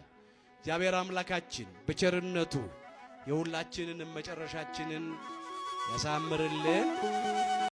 እግዚአብሔር አምላካችን በቸርነቱ የሁላችንን መጨረሻችንን ያሳምርልን።